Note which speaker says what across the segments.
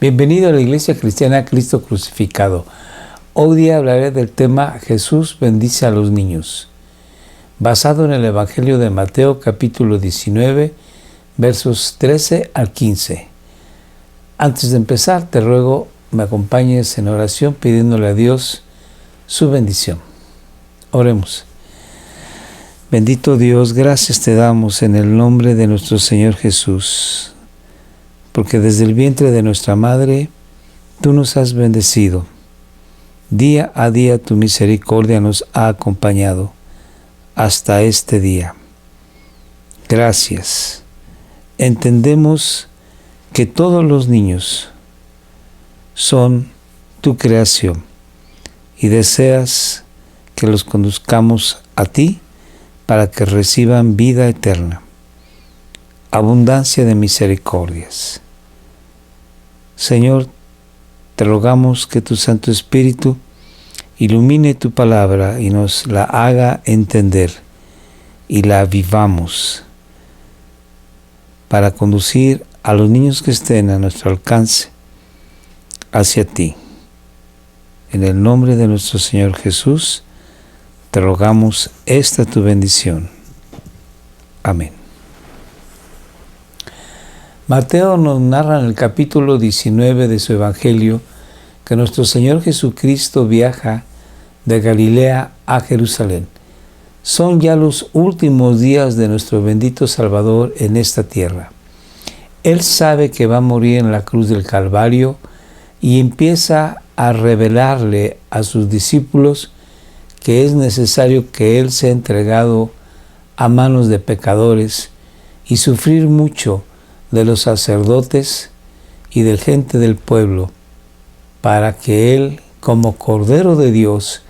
Speaker 1: Bienvenido a la Iglesia Cristiana Cristo Crucificado. Hoy día hablaré del tema Jesús bendice a los niños, basado en el Evangelio de Mateo capítulo 19, versos 13 al 15. Antes de empezar, te ruego me acompañes en oración pidiéndole a Dios su bendición. Oremos. Bendito Dios, gracias te damos en el nombre de nuestro Señor Jesús, porque desde el vientre de nuestra madre, tú nos has bendecido. Día a día tu misericordia nos ha acompañado hasta este día. Gracias. Entendemos que todos los niños son tu creación y deseas que los conduzcamos a ti para que reciban vida eterna. Abundancia de misericordias. Señor, te rogamos que tu Santo Espíritu ilumine tu palabra y nos la haga entender y la vivamos para conducir a los niños que estén a nuestro alcance hacia ti. En el nombre de nuestro Señor Jesús, te rogamos esta tu bendición. Amén. Mateo nos narra en el capítulo 19 de su Evangelio que nuestro Señor Jesucristo viaja de Galilea a Jerusalén. Son ya los últimos días de nuestro bendito Salvador en esta tierra. Él sabe que va a morir en la cruz del Calvario y empieza a revelarle a sus discípulos que es necesario que Él sea entregado a manos de pecadores y sufrir mucho de los sacerdotes y de gente del pueblo, para que Él, como Cordero de Dios,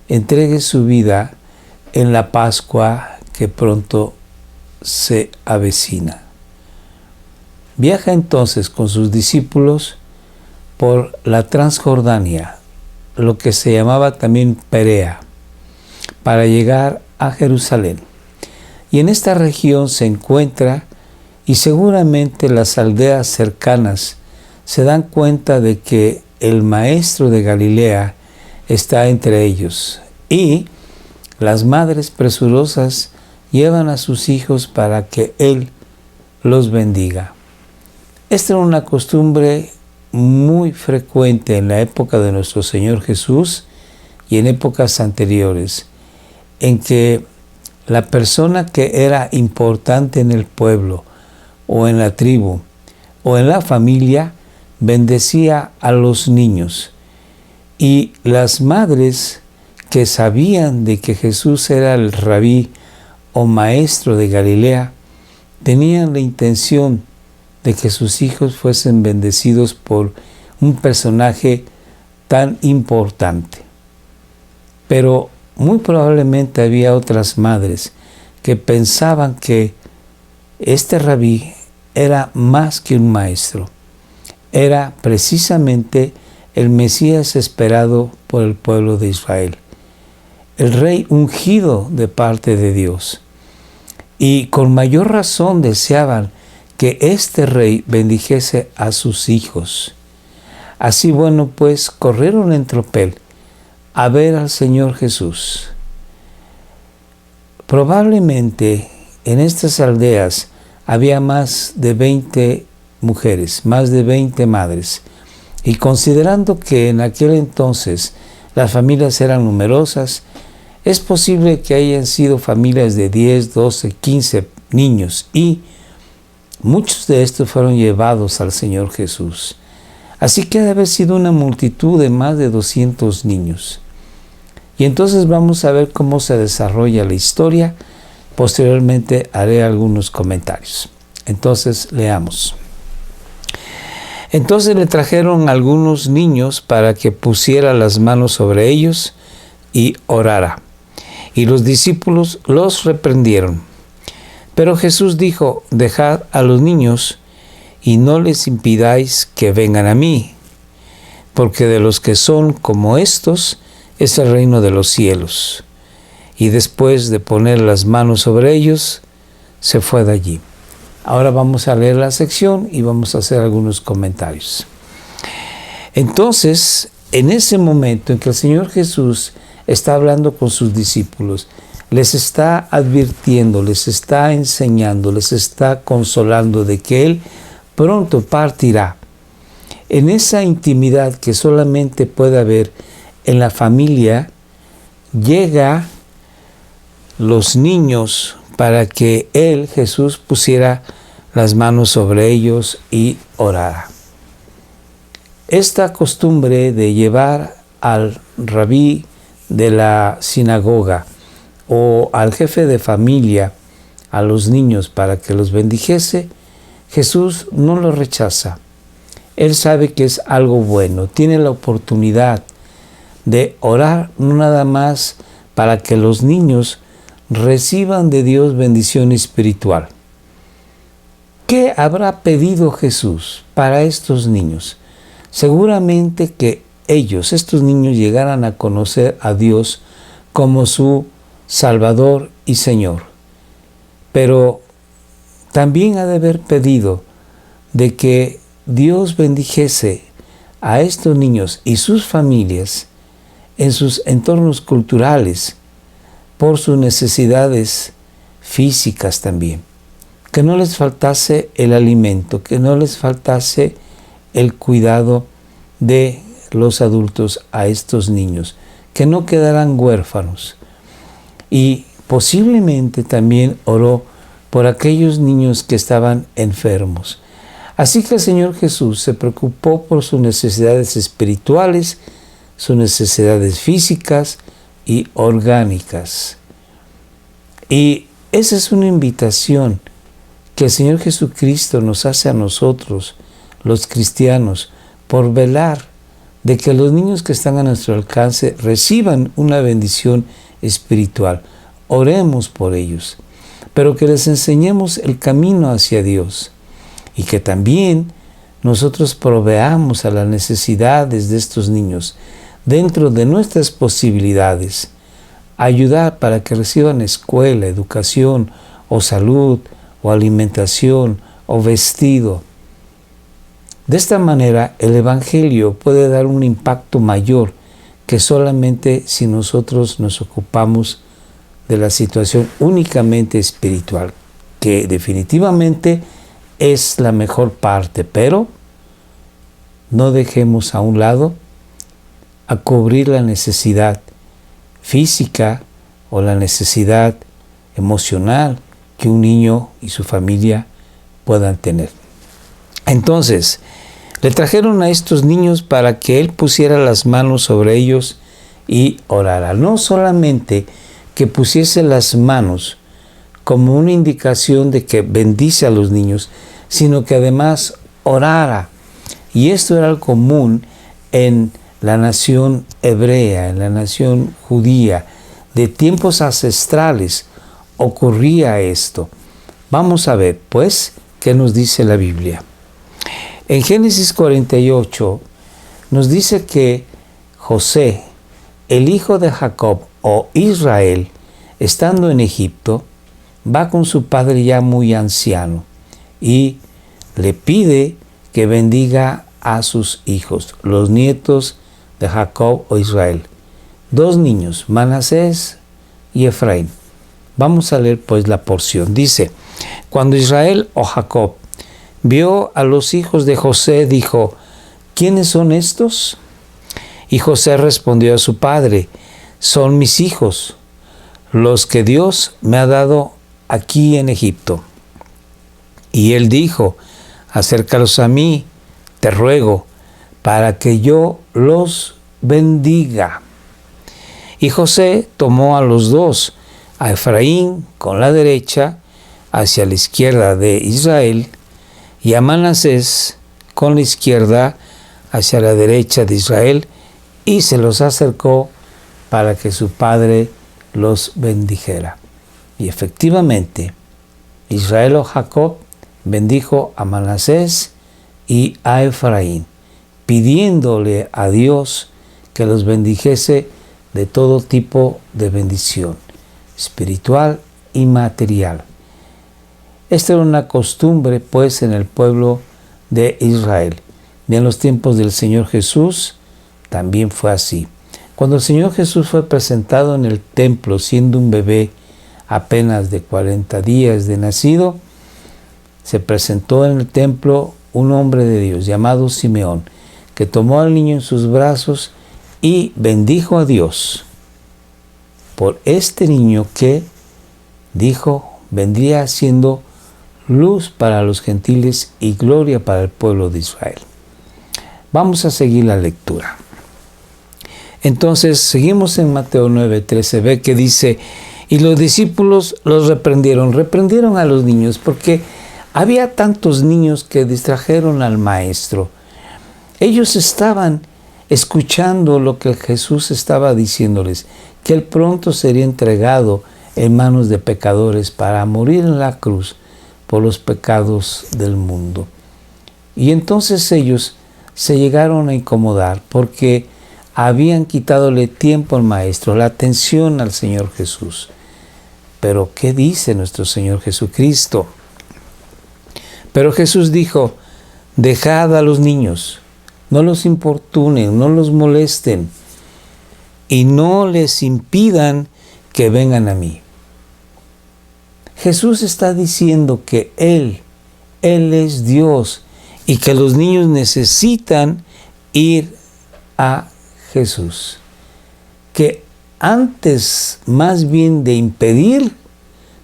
Speaker 1: entregue su vida en la Pascua que pronto se avecina. Viaja entonces con sus discípulos por la Transjordania, lo que se llamaba también Perea, para llegar a Jerusalén. Y en esta región se encuentra, y seguramente las aldeas cercanas se dan cuenta de que el maestro de Galilea está entre ellos. Y las madres presurosas llevan a sus hijos para que Él los bendiga. Esta era una costumbre muy frecuente en la época de nuestro Señor Jesús y en épocas anteriores, en que la persona que era importante en el pueblo, o en la tribu, o en la familia, bendecía a los niños. Y las madres que sabían de que Jesús era el rabí o maestro de Galilea, tenían la intención de que sus hijos fuesen bendecidos por un personaje tan importante. Pero muy probablemente había otras madres que pensaban que este rabí era más que un maestro. Era precisamente el Mesías esperado por el pueblo de Israel, el rey ungido de parte de Dios. Y con mayor razón deseaban que este rey bendijese a sus hijos. Así, bueno, pues corrieron en tropel a ver al Señor Jesús. Probablemente en estas aldeas había más de 20 mujeres, más de 20 madres. Y considerando que en aquel entonces las familias eran numerosas, es posible que hayan sido familias de 10, 12, 15 niños. Y muchos de estos fueron llevados al Señor Jesús. Así que ha de haber sido una multitud de más de 200 niños. Y entonces vamos a ver cómo se desarrolla la historia. Posteriormente haré algunos comentarios. Entonces, leamos. Entonces le trajeron algunos niños para que pusiera las manos sobre ellos y orara. Y los discípulos los reprendieron. Pero Jesús dijo: dejad a los niños y no les impidáis que vengan a mí, porque de los que son como estos es el reino de los cielos. Y después de poner las manos sobre ellos, se fue de allí. Ahora vamos a leer la sección y vamos a hacer algunos comentarios. Entonces, en ese momento en que el Señor Jesús está hablando con sus discípulos, les está advirtiendo, les está enseñando, les está consolando de que Él pronto partirá. En esa intimidad que solamente puede haber en la familia, llega los niños para que Él, Jesús, pusiera las manos sobre ellos y orara. Esta costumbre de llevar al rabí de la sinagoga o al jefe de familia a los niños para que los bendijese, Jesús no lo rechaza. Él sabe que es algo bueno, tiene la oportunidad de orar no nada más para que los niños reciban de Dios bendición espiritual. ¿Qué habrá pedido Jesús para estos niños? Seguramente que ellos, estos niños, llegaran a conocer a Dios como su Salvador y Señor. Pero también ha de haber pedido de que Dios bendijese a estos niños y sus familias en sus entornos culturales por sus necesidades físicas también. Que no les faltase el alimento, que no les faltase el cuidado de los adultos a estos niños, que no quedaran huérfanos. Y posiblemente también oró por aquellos niños que estaban enfermos. Así que el Señor Jesús se preocupó por sus necesidades espirituales, sus necesidades físicas y orgánicas. Y esa es una invitación que el Señor Jesucristo nos hace a nosotros, los cristianos, por velar de que los niños que están a nuestro alcance reciban una bendición espiritual. Oremos por ellos, pero que les enseñemos el camino hacia Dios y que también nosotros proveamos a las necesidades de estos niños dentro de nuestras posibilidades. Ayudar para que reciban escuela, educación o salud o alimentación o vestido. De esta manera el Evangelio puede dar un impacto mayor que solamente si nosotros nos ocupamos de la situación únicamente espiritual, que definitivamente es la mejor parte, pero no dejemos a un lado a cubrir la necesidad física o la necesidad emocional que un niño y su familia puedan tener. Entonces, le trajeron a estos niños para que Él pusiera las manos sobre ellos y orara. No solamente que pusiese las manos como una indicación de que bendice a los niños, sino que además orara. Y esto era algo común en la nación hebrea, en la nación judía. De tiempos ancestrales ocurría esto. Vamos a ver, pues, qué nos dice la Biblia. En Génesis 48 nos dice que José, el hijo de Jacob o Israel, estando en Egipto, va con su padre ya muy anciano y le pide que bendiga a sus hijos, los nietos de Jacob o Israel. Dos niños, Manasés y Efraín. Vamos a leer pues la porción. Dice, cuando Israel o Jacob vio a los hijos de José, dijo, ¿quiénes son estos? Y José respondió a su padre, son mis hijos, los que Dios me ha dado aquí en Egipto. Y él dijo, acércalos a mí, te ruego, para que yo los bendiga. Y José tomó a los dos, a Efraín con la derecha, hacia la izquierda de Israel, y a Manasés con la izquierda hacia la derecha de Israel, y se los acercó para que su padre los bendijera. Y efectivamente, Israel o Jacob bendijo a Manasés y a Efraín, pidiéndole a Dios que los bendijese de todo tipo de bendición, espiritual y material. Esta era una costumbre, pues, en el pueblo de Israel, Y en los tiempos del Señor Jesús también fue así. Cuando el Señor Jesús fue presentado en el templo siendo un bebé apenas de 40 días de nacido, se presentó en el templo un hombre de Dios llamado Simeón, que tomó al niño en sus brazos y bendijo a Dios por este niño que, dijo, vendría siendo luz para los gentiles y gloria para el pueblo de Israel. Vamos a seguir la lectura. Entonces, seguimos en Mateo 9:13b, que dice, y los discípulos los reprendieron a los niños, porque había tantos niños que distrajeron al maestro. Ellos estaban escuchando lo que Jesús estaba diciéndoles, que él pronto sería entregado en manos de pecadores para morir en la cruz por los pecados del mundo. Y entonces ellos se llegaron a incomodar porque habían quitadole tiempo al maestro, la atención al Señor Jesús. Pero ¿qué dice nuestro Señor Jesucristo? Pero Jesús dijo, dejad a los niños, no los importunen, no los molesten y no les impidan que vengan a mí. Jesús está diciendo que Él es Dios y que los niños necesitan ir a Jesús. Que antes más bien de impedir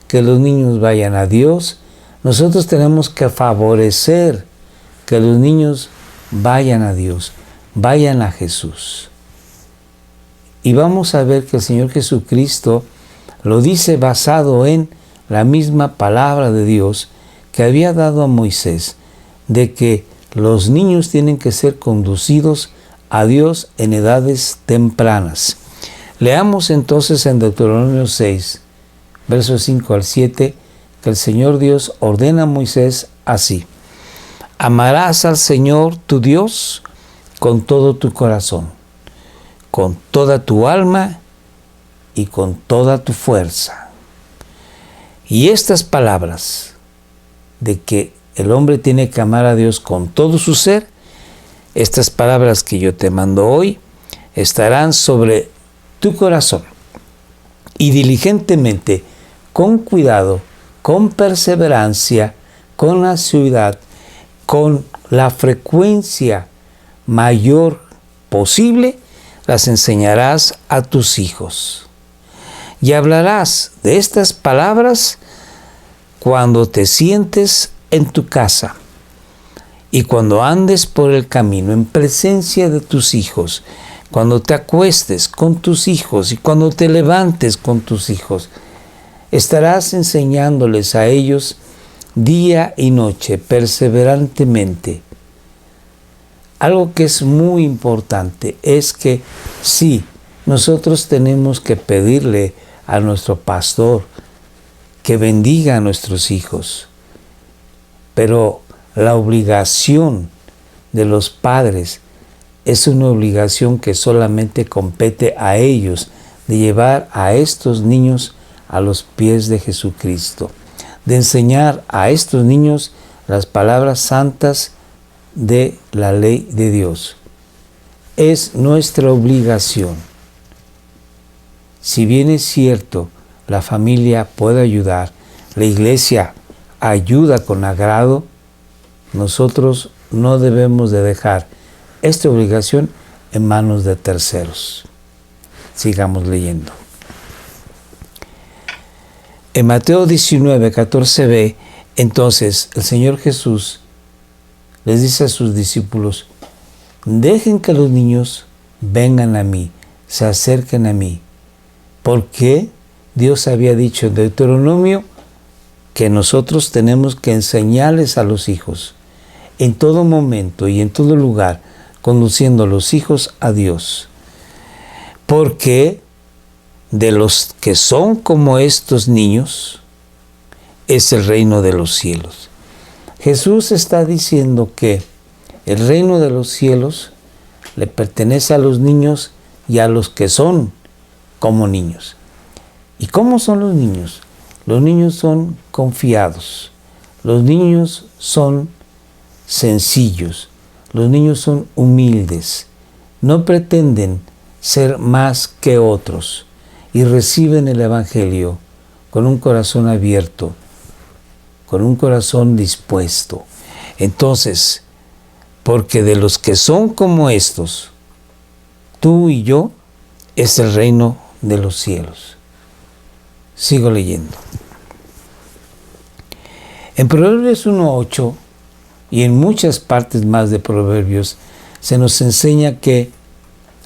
Speaker 1: que los niños vayan a Dios, nosotros tenemos que favorecer que los niños vayan a Dios, vayan a Jesús. Y vamos a ver que el Señor Jesucristo lo dice basado en la misma palabra de Dios que había dado a Moisés, de que los niños tienen que ser conducidos a Dios en edades tempranas. Leamos entonces en Deuteronomio 6, versos 5 al 7, que el Señor Dios ordena a Moisés así: amarás al Señor tu Dios con todo tu corazón, con toda tu alma y con toda tu fuerza. Y estas palabras de que el hombre tiene que amar a Dios con todo su ser, estas palabras que yo te mando hoy, estarán sobre tu corazón. Y diligentemente, con cuidado, con perseverancia, con asiduidad, con la frecuencia mayor posible, las enseñarás a tus hijos. Y hablarás de estas palabras cuando te sientes en tu casa y cuando andes por el camino en presencia de tus hijos, cuando te acuestes con tus hijos y cuando te levantes con tus hijos. Estarás enseñándoles a ellos día y noche, perseverantemente. Algo que es muy importante es que sí, nosotros tenemos que pedirle a nuestro pastor que bendiga a nuestros hijos, pero la obligación de los padres es una obligación que solamente compete a ellos, de llevar a estos niños a los pies de Jesucristo, de enseñar a estos niños las palabras santas de la ley de Dios. Es nuestra obligación. Si bien es cierto, la familia puede ayudar, la iglesia ayuda con agrado, nosotros no debemos de dejar esta obligación en manos de terceros. Sigamos leyendo. En Mateo 19, 14b, entonces el Señor Jesús les dice a sus discípulos: dejen que los niños vengan a mí, se acerquen a mí. Porque Dios había dicho en Deuteronomio que nosotros tenemos que enseñarles a los hijos en todo momento y en todo lugar, conduciendo a los hijos a Dios. Porque de los que son como estos niños es el reino de los cielos. Jesús está diciendo que el reino de los cielos le pertenece a los niños y a los que son como niños. ¿Y cómo son los niños? Los niños son confiados, los niños son sencillos, Los niños son humildes, no pretenden ser más que otros y reciben el Evangelio con un corazón abierto, con un corazón dispuesto. Entonces, porque de los que son como estos, tú y yo, es el reino de los cielos. Sigo leyendo. En Proverbios 1:8 y en muchas partes más de Proverbios se nos enseña que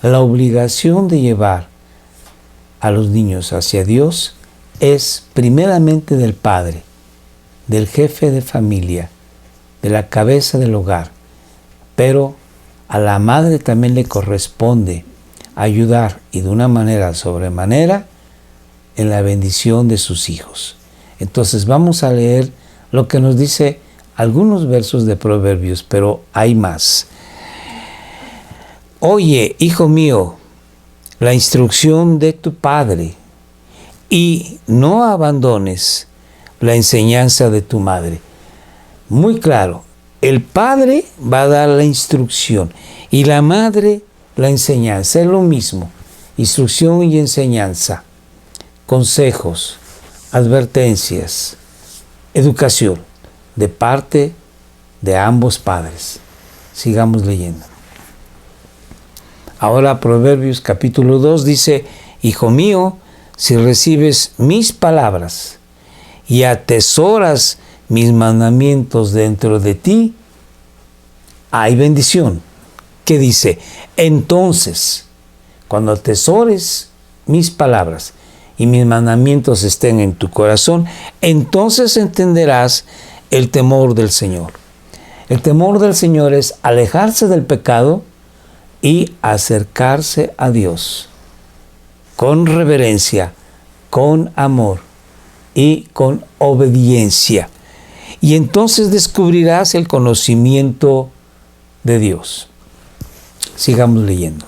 Speaker 1: la obligación de llevar a los niños hacia Dios es primeramente del padre, del jefe de familia, de la cabeza del hogar, pero a la madre también le corresponde ayudar y de una manera sobremanera en la bendición de sus hijos. Entonces vamos a leer lo que nos dice algunos versos de Proverbios, pero hay más. Oye, hijo mío, la instrucción de tu padre y no abandones la enseñanza de tu madre. Muy claro, el padre va a dar la instrucción y la madre la enseñanza. Es lo mismo, instrucción y enseñanza, consejos, advertencias, educación de parte de ambos padres. Sigamos leyendo. Ahora Proverbios capítulo 2 dice, hijo mío, si recibes mis palabras y atesoras mis mandamientos dentro de ti, hay bendición. ¿Qué dice? Entonces, cuando atesores mis palabras y mis mandamientos estén en tu corazón, entonces entenderás el temor del Señor. El temor del Señor es alejarse del pecado y acercarse a Dios con reverencia, con amor y con obediencia. Y entonces descubrirás el conocimiento de Dios. Sigamos leyendo.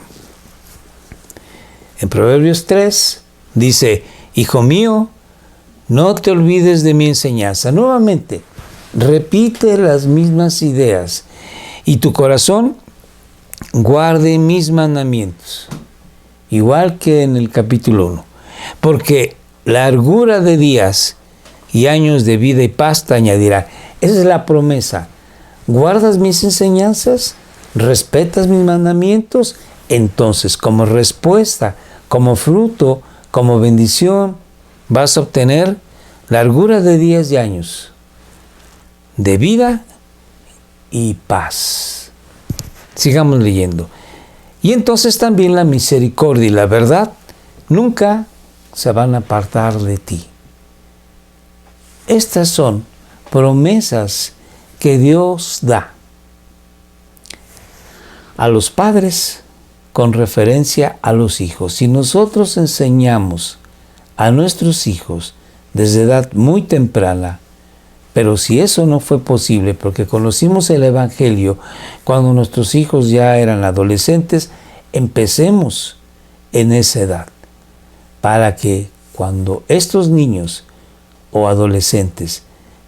Speaker 1: En Proverbios 3 dice, hijo mío, no te olvides de mi enseñanza. Nuevamente, repite las mismas ideas y tu corazón guarde mis mandamientos, igual que en el capítulo 1, porque largura de días y años de vida y paz te añadirá. Esa es la promesa. ¿Guardas mis enseñanzas? ¿Respetas mis mandamientos? Entonces, como respuesta, como fruto, como bendición, vas a obtener largura de días y años de vida y paz. Sigamos leyendo. Y entonces también la misericordia y la verdad nunca se van a apartar de ti. Estas son promesas que Dios da a los padres con referencia a los hijos. Si nosotros enseñamos a nuestros hijos desde edad muy temprana, pero si eso no fue posible porque conocimos el Evangelio cuando nuestros hijos ya eran adolescentes, empecemos en esa edad para que cuando estos niños o adolescentes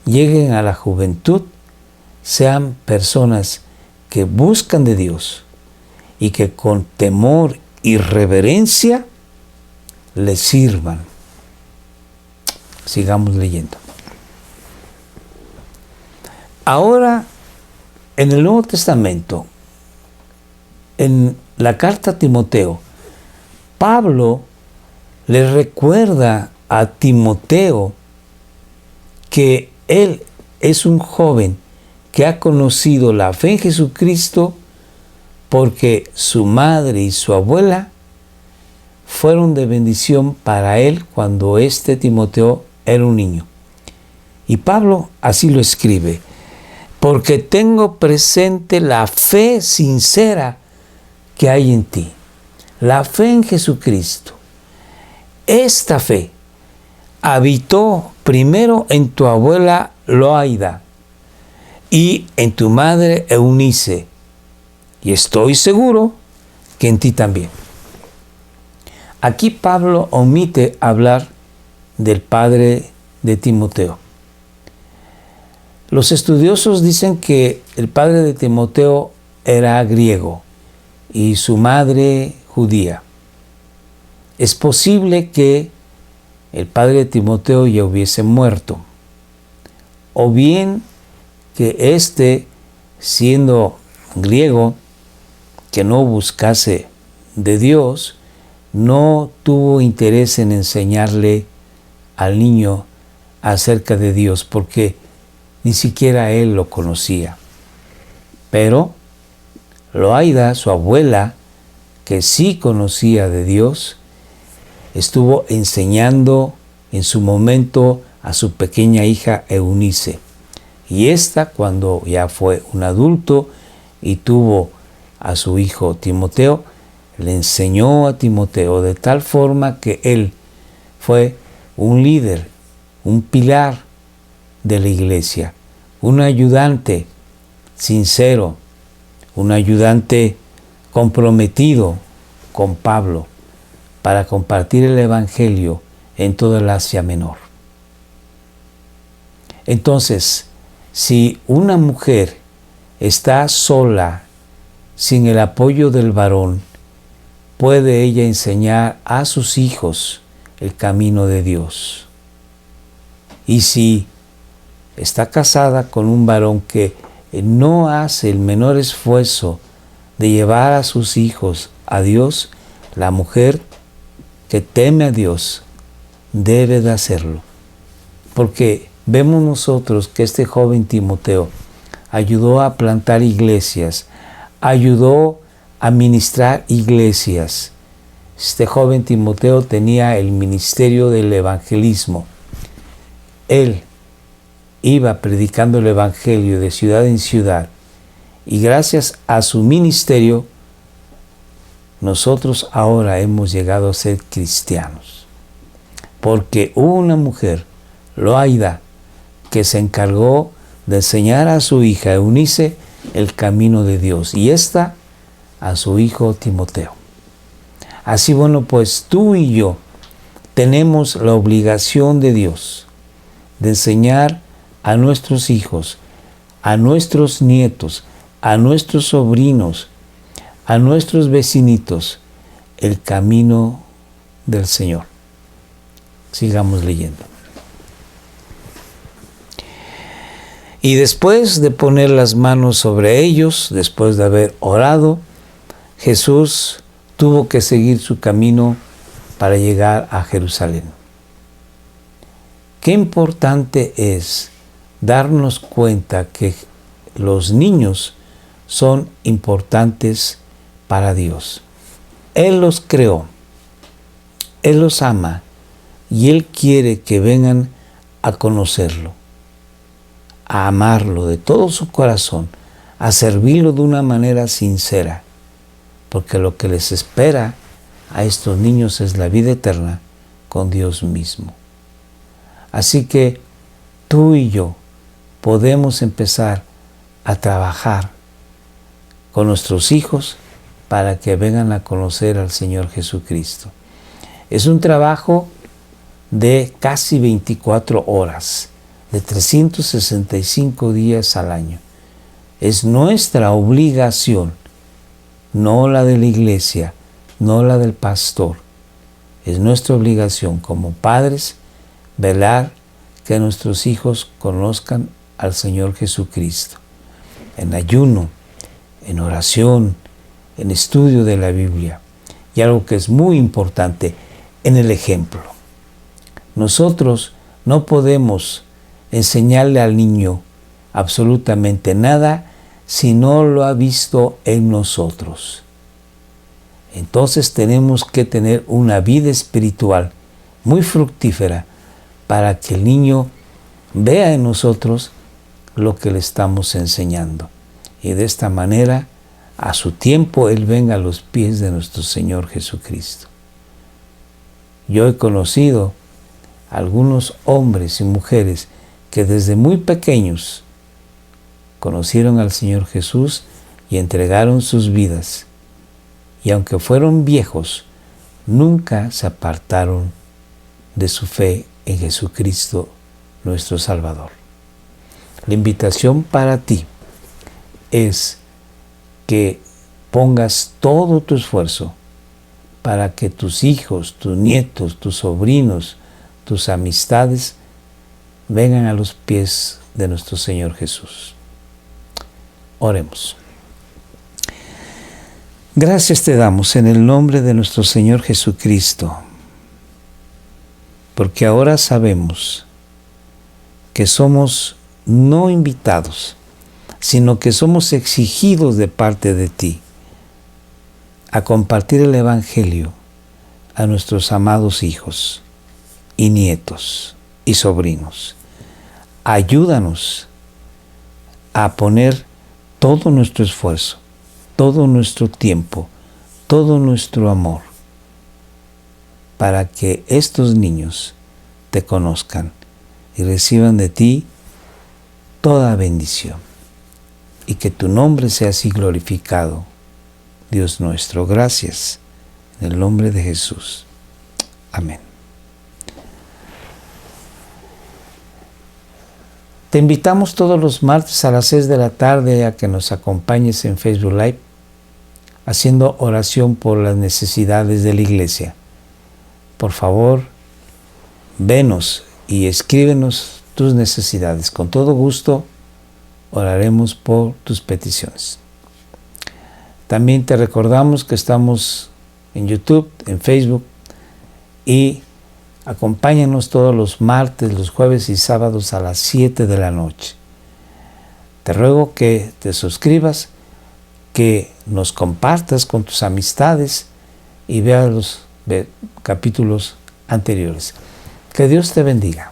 Speaker 1: lleguen a la juventud, sean personas que buscan de Dios y que con temor y reverencia le sirvan. Sigamos leyendo. Ahora, en el Nuevo Testamento, en la carta a Timoteo, Pablo le recuerda a Timoteo que él es un joven que ha conocido la fe en Jesucristo porque su madre y su abuela fueron de bendición para él cuando Timoteo era un niño. Y Pablo así lo escribe: porque tengo presente la fe sincera que hay en ti, la fe en Jesucristo. Esta fe habitó primero en tu abuela Loaida y en tu madre Eunice, y estoy seguro que en ti también. Aquí Pablo omite hablar del padre de Timoteo. Los estudiosos dicen que el padre de Timoteo era griego y su madre judía. Es posible que el padre de Timoteo ya hubiese muerto, o bien que éste, siendo griego, que no buscase de Dios, no tuvo interés en enseñarle al niño acerca de Dios, porque ni siquiera él lo conocía. Pero Loaida, su abuela, que sí conocía de Dios, estuvo enseñando en su momento a su pequeña hija Eunice. Y esta, cuando ya fue un adulto y tuvo a su hijo Timoteo, le enseñó a Timoteo de tal forma que él fue un líder, un pilar de la iglesia, un ayudante sincero, un ayudante comprometido con Pablo para compartir el Evangelio en toda el Asia Menor. Entonces, si una mujer está sola, sin el apoyo del varón, puede ella enseñar a sus hijos el camino de Dios. Y si está casada con un varón que no hace el menor esfuerzo de llevar a sus hijos a Dios, la mujer que teme a Dios debe de hacerlo. Porque vemos nosotros que este joven Timoteo ayudó a plantar iglesias, ayudó a ministrar iglesias. Este joven Timoteo tenía el ministerio del evangelismo. Él iba predicando el evangelio de ciudad en ciudad, y gracias a su ministerio nosotros ahora hemos llegado a ser cristianos, porque hubo una mujer, Loaida, que se encargó de enseñar a su hija Eunice el camino de Dios, y esta a su hijo Timoteo. Así, bueno, pues tú y yo tenemos la obligación de Dios de enseñar a nuestros hijos, a nuestros nietos, a nuestros sobrinos, a nuestros vecinitos, el camino del Señor. Sigamos leyendo. Y después de poner las manos sobre ellos, después de haber orado, Jesús tuvo que seguir su camino para llegar a Jerusalén. Qué importante es darnos cuenta que los niños son importantes para Dios. Él los creó, Él los ama y Él quiere que vengan a conocerlo, a amarlo de todo su corazón, a servirlo de una manera sincera, porque lo que les espera a estos niños es la vida eterna con Dios mismo. Así que tú y yo podemos empezar a trabajar con nuestros hijos para que vengan a conocer al Señor Jesucristo. Es un trabajo de casi 24 horas, de 365 días al año. Es nuestra obligación, no la de la iglesia, no la del pastor. Es nuestra obligación como padres velar que nuestros hijos conozcan al Señor Jesucristo. En ayuno, en oración, en estudio de la Biblia. Y algo que es muy importante, en el ejemplo. Nosotros no podemos enseñarle al niño absolutamente nada si no lo ha visto en nosotros. Entonces tenemos que tener una vida espiritual muy fructífera para que el niño vea en nosotros lo que le estamos enseñando. Y de esta manera, a su tiempo, Él venga a los pies de nuestro Señor Jesucristo. Yo he conocido algunos hombres y mujeres que desde muy pequeños conocieron al Señor Jesús y entregaron sus vidas. Y aunque fueron viejos, nunca se apartaron de su fe en Jesucristo, nuestro Salvador. La invitación para ti es que pongas todo tu esfuerzo para que tus hijos, tus nietos, tus sobrinos, tus amistades vengan a los pies de nuestro Señor Jesús. Oremos. Gracias te damos en el nombre de nuestro Señor Jesucristo, porque ahora sabemos que somos no invitados, sino que somos exigidos de parte de ti a compartir el Evangelio a nuestros amados hijos y nietos y sobrinos. Ayúdanos a poner todo nuestro esfuerzo, todo nuestro tiempo, todo nuestro amor, para que estos niños te conozcan y reciban de ti toda bendición, y que tu nombre sea así glorificado. Dios nuestro, gracias, en el nombre de Jesús. Amén. Te invitamos todos los martes a las 6 de la tarde a que nos acompañes en Facebook Live, haciendo oración por las necesidades de la iglesia. Por favor, venos y escríbenos tus necesidades. Con todo gusto, oraremos por tus peticiones. También te recordamos que estamos en YouTube, en Facebook, y acompáñanos todos los martes, los jueves y sábados a las 7 de la noche. Te ruego que te suscribas, que nos compartas con tus amistades y veas los capítulos anteriores. Que Dios te bendiga.